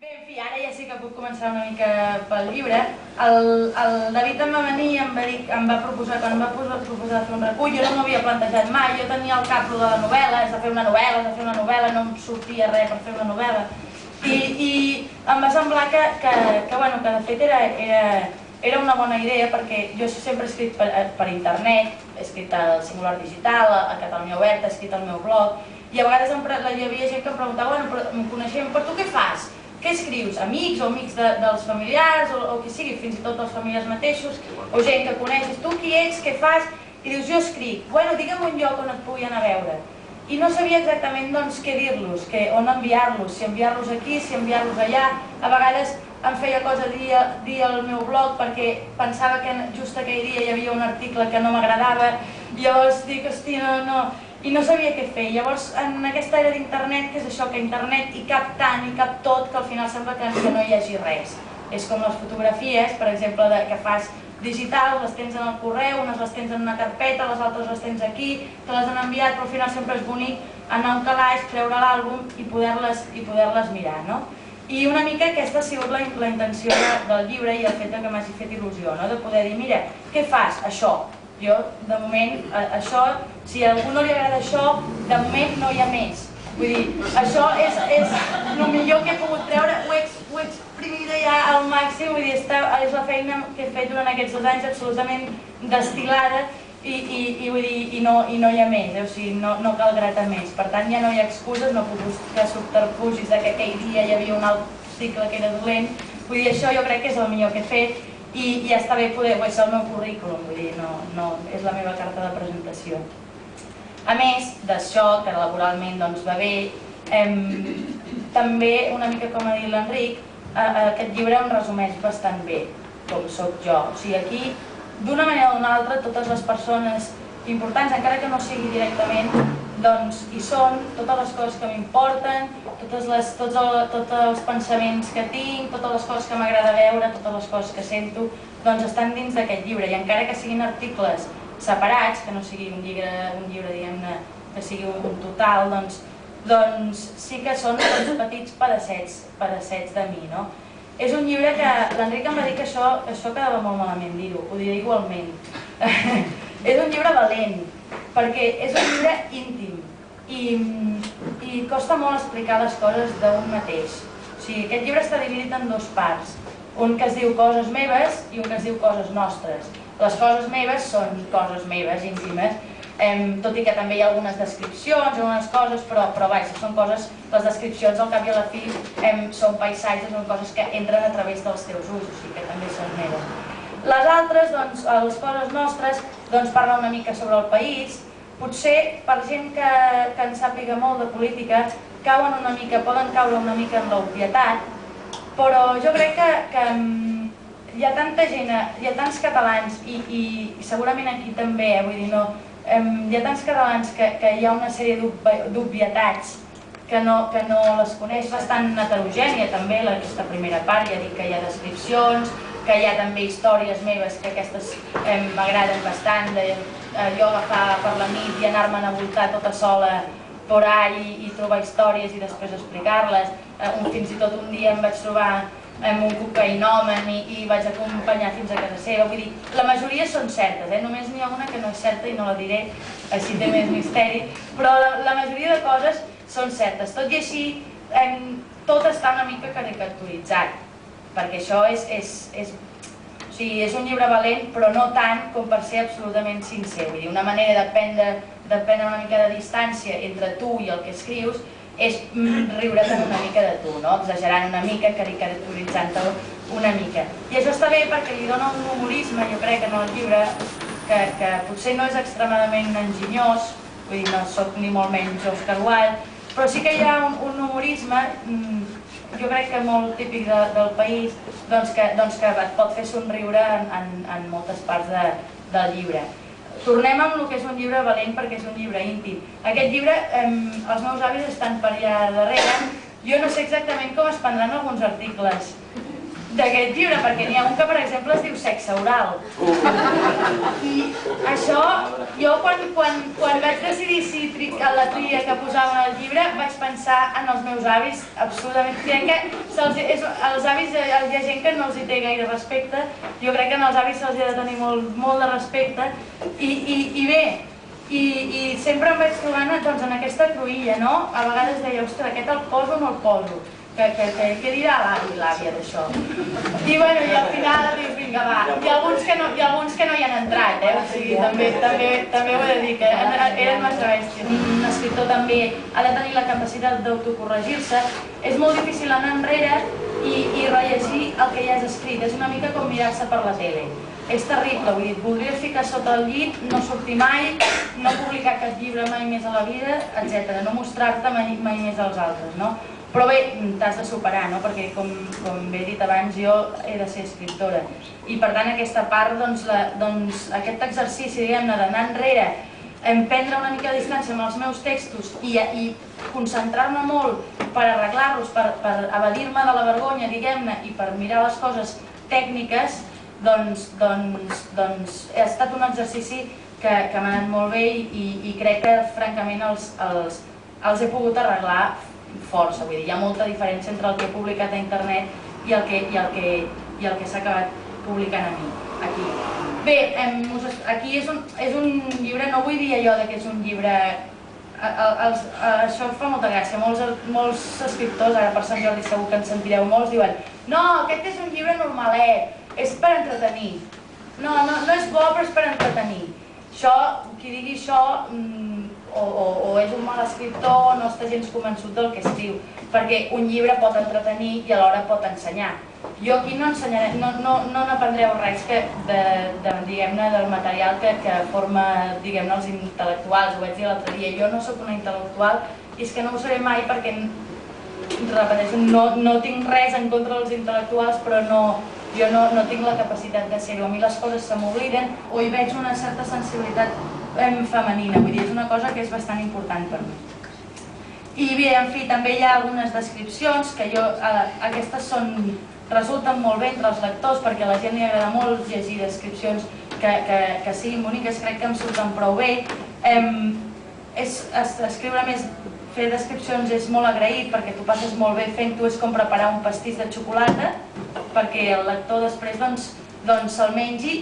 Bé, en fi, ara ja sí que puc començar una mica pel llibre. El David em va venir i em va proposar, quan em va proposar de fer un recull, jo no m'ho havia plantejat mai, jo tenia el cap de la novel·la, has de fer una novel·la, no em sortia res per fer una novel·la. I em va semblar que de fet era una bona idea, perquè jo sempre he escrit per internet, he escrit al Singular Digital, a Catalunya Oberta, he escrit al meu blog, i a vegades hi havia gent que em preguntava, bueno, però em coneixem, però tu què fas? Què escrius? Amics o amics dels familiars o qui sigui, fins i tot dels familiars mateixos, o gent que coneixes, tu qui ets, què fas? I dius, jo escric, bueno, digue'm un lloc on et pugui anar a veure. I no sabia exactament doncs què dir-los, on enviar-los, si enviar-los aquí, si enviar-los allà. A vegades em feia cosa dir al meu blog perquè pensava que just aquell dia hi havia un article que no m'agradava, i llavors dic, hosti, no, i no sabia què fer. Llavors, en aquesta era d'internet, que és això, que internet hi cap tant, hi cap tot, que al final sembla que no hi hagi res. És com les fotografies, per exemple, que fas digitals, les tens en el correu, unes les tens en una carpeta, les altres les tens aquí, te les han enviat, però al final sempre és bonic anar a un calaix, treure l'àlbum i poder-les mirar, no? I una mica aquesta ha sigut la intenció del llibre i el fet que m'hagi fet il·lusió, no? De poder dir, mira, què fas? Això. Jo, de moment, això, si a algú no li agrada això, de moment no hi ha més. Vull dir, això és el millor que he pogut treure, ho he exprimida ja al màxim, vull dir, és la feina que he fet durant aquests 2 anys absolutament destil·lada i no hi ha més, o sigui, no cal gratar més. Per tant, ja no hi ha excuses, no puc buscar subterfugis que aquell dia hi havia un article que era dolent. Vull dir, això jo crec que és el millor que he fet i ja està bé poder, és el meu currículum, vull dir, no és la meva carta de presentació. A més d'això, que laboralment va bé, també, una mica com ha dit l'Enric, aquest llibre em resumeix bastant bé com soc jo. O sigui, aquí, d'una manera o d'una altra, totes les persones importants, encara que no sigui directament, doncs hi són, totes les coses que m'importen, tots els pensaments que tinc, totes les coses que m'agrada veure, totes les coses que sento, doncs estan dins d'aquest llibre. I encara que siguin articles separats, que no sigui un llibre, diguem-ne, que sigui un total, doncs sí que són petits pedaçets de mi, no? És un llibre que l'Enric em va dir que això quedava molt malament dir-ho, ho diré igualment. És un llibre valent, perquè és un llibre íntim i costa molt explicar les coses d'un mateix. O sigui, aquest llibre està dividit en 2 parts, un que es diu coses meves i un que es diu coses nostres. Les coses meves són coses meves, íntimes, tot i que també hi ha algunes descripcions, algunes coses, però vaja, són coses, les descripcions al cap i a la fi són paisatges, són coses que entren a través dels teus ulls, o sigui que també són meves. Les altres, doncs, les coses nostres, doncs parlen una mica sobre el país, potser per gent que en sàpiga molt de política poden caure una mica en l'obvietat, però jo crec que hi ha tanta gent, hi ha tants catalans i segurament aquí també, vull dir, hi ha tants catalans que hi ha una sèrie d'obvietats que no les coneix, bastant heterogènia també aquesta primera part, ja dic que hi ha descripcions, que hi ha també històries meves que aquestes m'agraden bastant, jo agafar per la nit i anar-me'n a voltar tota sola por ahí i trobar històries i després explicar-les. Fins i tot un dia em vaig trobar amb un cocaïnòmen i vaig acompanyar fins a casa seva. Vull dir, la majoria són certes, només n'hi ha una que no és certa i no la diré, així té més misteri, però la majoria de coses són certes. Tot i així, tot està una mica caricaturitzat, perquè això és un llibre valent, però no tant com per ser absolutament sincer. Vull dir, una manera de prendre una mica de distància entre tu i el que escrius és riure't una mica de tu, exagerant una mica, caricaturitzant-te'l una mica. I això està bé perquè li dona un humorisme, jo crec, en el llibre, que potser no és extremadament enginyós, vull dir, no soc ni molt menys Oscar Wilde, però sí que hi ha un humorisme, jo crec que molt típic del país, que et pot fer somriure en moltes parts del llibre. Tornem amb el que és un llibre valent perquè és un llibre íntim. Aquest llibre, els meus avis estan per allà darrere, jo no sé exactament com es prendran alguns articles d'aquest llibre, perquè n'hi ha un que, per exemple, es diu Sexe Oral. I això, jo quan vaig decidir si la tria que posava al llibre, vaig pensar en els meus avis, absolutament. Crec que als avis hi ha gent que no els hi té gaire respecte, jo crec que als avis se'ls ha de tenir molt de respecte, i bé, i sempre em vaig trobant en aquesta cruïlla, no? A vegades deia, ostres, aquest el poso o no el poso? Què dirà l'avi i l'àvia d'això? I bueno, i al final dius, vinga, va. Hi ha alguns que no hi han entrat, o sigui, també ho he de dir, que eren massa bèsties. Un escriptor també ha de tenir la capacitat d'autocorregir-se. És molt difícil anar enrere i rellegir el que ja has escrit. És una mica com mirar-se per la tele. És terrible, vull dir, voldries ficar sota el llit, no sortir mai, no publicar cap llibre mai més a la vida, etc. No mostrar-te mai més als altres, no? Però bé, t'has de superar, no? Perquè, com bé he dit abans, jo he de ser escriptora. I per tant, aquesta part, aquest exercici, diguem-ne, d'anar enrere, prendre una mica de distància amb els meus textos i concentrar-me molt per arreglar-los, per evadir-me de la vergonya, diguem-ne, i per mirar les coses tècniques, doncs ha estat un exercici que m'ha anat molt bé i crec que, francament, els he pogut arreglar força. Vull dir, hi ha molta diferència entre el que he publicat a internet i el que s'ha acabat publicant a mi, aquí. Bé, aquí és un llibre, no vull dir allò que és un llibre... Això fa molta gràcia, molts escriptors, ara per Sant Jordi segur que en sentireu molts, diuen no, aquest és un llibre normalet, és per entretenir. No és bo, però és per entretenir. Qui digui això o és un mal escriptor o no està gens convençut del que escriu, perquè un llibre pot entretenir i alhora pot ensenyar. Jo aquí no ensenyaré, no n'aprendreu res diguem-ne, del material que forma, diguem-ne, els intel·lectuals. Ho vaig dir l'altre dia, jo no sóc una intel·lectual i és que no ho seré mai perquè, repeteixo, no tinc res en contra dels intel·lectuals, però jo no tinc la capacitat de ser-ho. A mi les coses se m'obliden o hi veig una certa sensibilitat femenina, vull dir, és una cosa que és bastant important per mi. I bé, en fi, també hi ha algunes descripcions que aquestes resulten molt bé entre els lectors perquè a la gent li agrada molt llegir descripcions que siguin boniques, crec que em surten prou bé. Escriure més, fer descripcions és molt agraït perquè tu passes molt bé fent-ho, és com preparar un pastís de xocolata perquè el lector després se'l mengi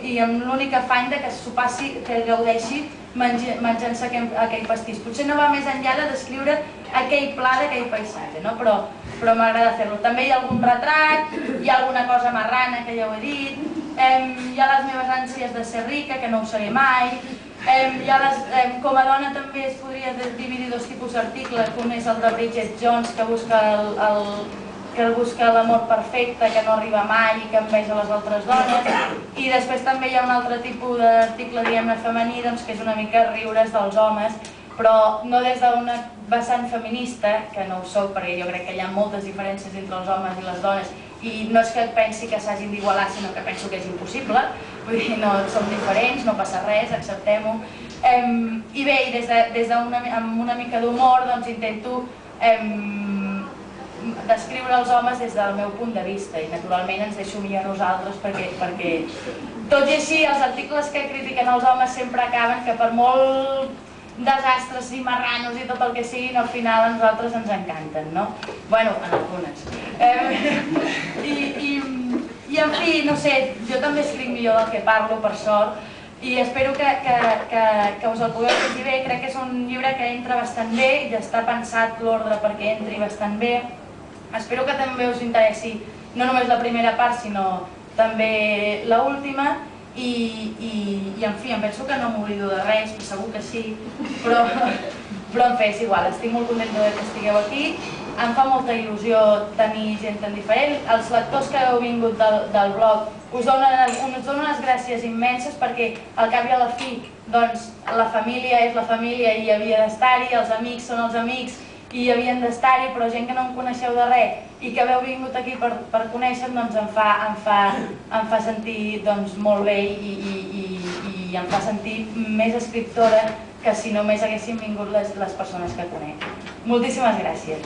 i amb l'únic afany que s'ho passi, que gaudeixi menjant-se aquell pastís. Potser no va més enllà de descriure aquell pla d'aquell paisatge, però m'agrada fer-lo. També hi ha algun retrat, hi ha alguna cosa marrana, que ja ho he dit, hi ha les meves ànsies de ser rica, que no ho seré mai, com a dona també es podria dividir dos tipus d'articles, un és el de Bridget Jones, que busca l'amor perfecte, que no arriba mai i que enveja les altres dones, i després també hi ha un altre tipus d'article, diguem-ne, femení, que és una mica riures dels homes, però no des d'una vessant feminista, que no ho soc perquè jo crec que hi ha moltes diferències entre els homes i les dones, i no és que pensi que s'hagin d'igualar, sinó que penso que és impossible, vull dir, no som diferents, no passa res, acceptem-ho. I bé, amb una mica d'humor intento descriure els homes des del meu punt de vista i naturalment ens deixo millor a nosaltres perquè tot i així els articles que critiquen els homes sempre acaben que per molt desastres i marranos i tot el que siguin al final a nosaltres ens encanten, no? Bueno, en algunes. I en fi, no sé, jo també escric millor del que parlo, per sort, i espero que us el pugueu llegir bé. Crec que és un llibre que entra bastant bé i està pensat l'ordre perquè entri bastant bé. Espero que també us interessi no només la primera part, sinó també l'última. I en fi, em penso que no m'oblido de res, segur que sí, però en fi, és igual, estic molt contenta que estigueu aquí. Em fa molta il·lusió tenir gent tan diferent. Els lectors que heu vingut del blog us dono unes gràcies immenses perquè al cap i a la fi la família és la família i havia d'estar-hi, els amics són els amics i havien d'estar-hi, però gent que no em coneixeu de res i que haveu vingut aquí per conèixer-me em fa sentir molt bé i em fa sentir més escriptora que si només haguessin vingut les persones que conec. Moltíssimes gràcies.